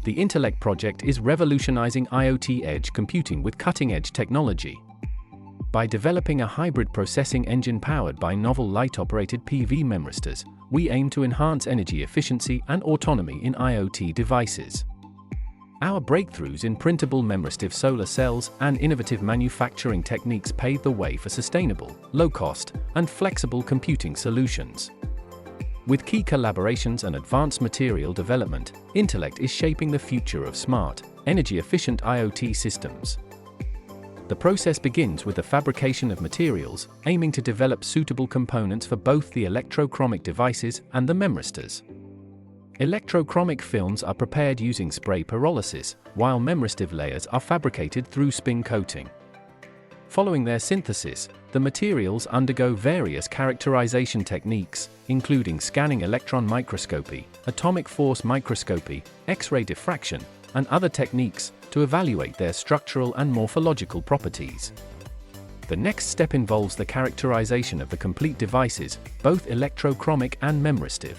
The INTELLECT project is revolutionizing IoT edge computing with cutting-edge technology. By developing a hybrid processing engine powered by novel light-operated PV memristors, we aim to enhance energy efficiency and autonomy in IoT devices. Our breakthroughs in printable memristor solar cells and innovative manufacturing techniques pave the way for sustainable, low-cost, and flexible computing solutions. With key collaborations and advanced material development, INTELLECT is shaping the future of smart, energy-efficient IoT systems. The process begins with the fabrication of materials, aiming to develop suitable components for both the electrochromic devices and the memristors. Electrochromic films are prepared using spray pyrolysis, while memristor layers are fabricated through spin coating. Following their synthesis, the materials undergo various characterization techniques, including scanning electron microscopy, atomic force microscopy, X-ray diffraction, and other techniques to evaluate their structural and morphological properties. The next step involves the characterization of the complete devices, both electrochromic and memristor.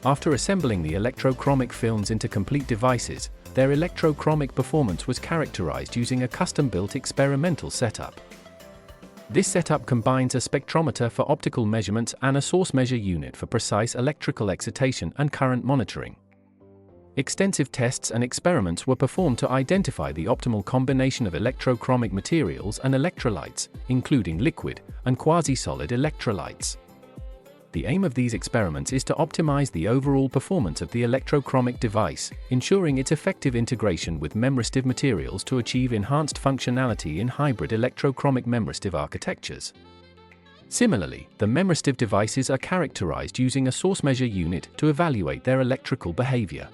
After assembling the electrochromic films into complete devices, their electrochromic performance was characterized using a custom-built experimental setup. This setup combines a spectrometer for optical measurements and a source measure unit for precise electrical excitation and current monitoring. Extensive tests and experiments were performed to identify the optimal combination of electrochromic materials and electrolytes, including liquid and quasi-solid electrolytes. The aim of these experiments is to optimize the overall performance of the electrochromic device, ensuring its effective integration with memristor materials to achieve enhanced functionality in hybrid electrochromic memristor architectures. Similarly, the memristor devices are characterized using a source measure unit to evaluate their electrical behavior.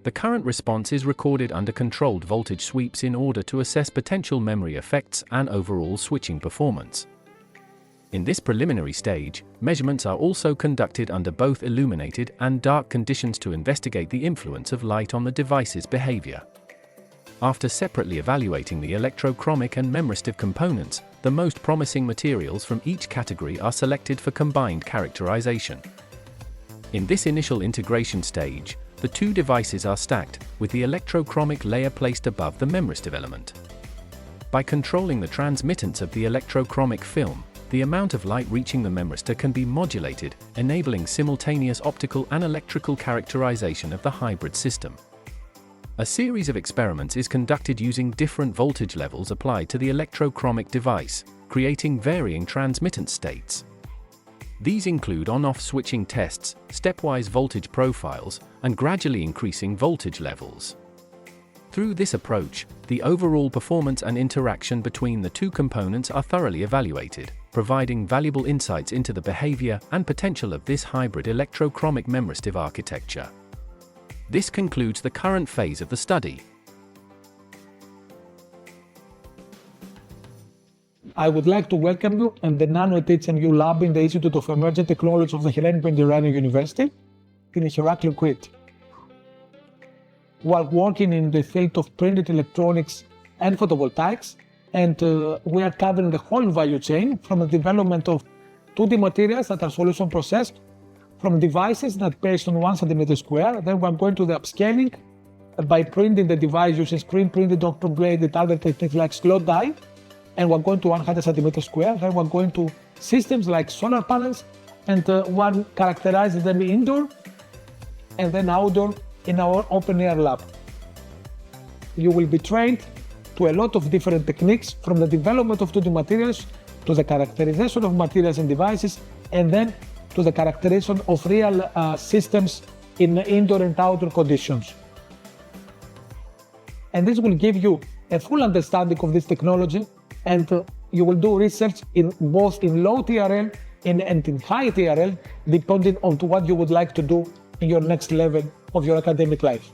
The current response is recorded under controlled voltage sweeps in order to assess potential memory effects and overall switching performance. In this preliminary stage, measurements are also conducted under both illuminated and dark conditions to investigate the influence of light on the device's behavior. After separately evaluating the electrochromic and memristor components, the most promising materials from each category are selected for combined characterization. In this initial integration stage, the two devices are stacked, with the electrochromic layer placed above the memristor element. By controlling the transmittance of the electrochromic film, the amount of light reaching the memristor can be modulated, enabling simultaneous optical and electrical characterization of the hybrid system. A series of experiments is conducted using different voltage levels applied to the electrochromic device, creating varying transmittance states. These include on-off switching tests, stepwise voltage profiles, and gradually increasing voltage levels. Through this approach, the overall performance and interaction between the two components are thoroughly evaluated, providing valuable insights into the behavior and potential of this hybrid electrochromic memristor architecture. This concludes the current phase of the study. I would like to welcome you in the Nano at HMU lab in the Institute of Emerging Technology of the Hellenic Mediterranean University in Heraklion, Crete. While working in the field of printed electronics and photovoltaics, and we are covering the whole value chain from the development of 2D materials that are solution processed, from devices that based on 1 centimeter square, then we're going to the upscaling by printing the device using screen-printed doctor-bladed other techniques like slot die, and we're going to 100 centimeter square, then we're going to systems like solar panels, and one characterizes them indoor and then outdoor in our open-air lab. You will be trained to a lot of different techniques, from the development of 2D materials to the characterization of materials and devices, and then to the characterization of real systems in indoor and outdoor conditions. And this will give you a full understanding of this technology, and you will do research in both in low TRL and in high TRL, depending on what you would like to do in your next level of your academic life.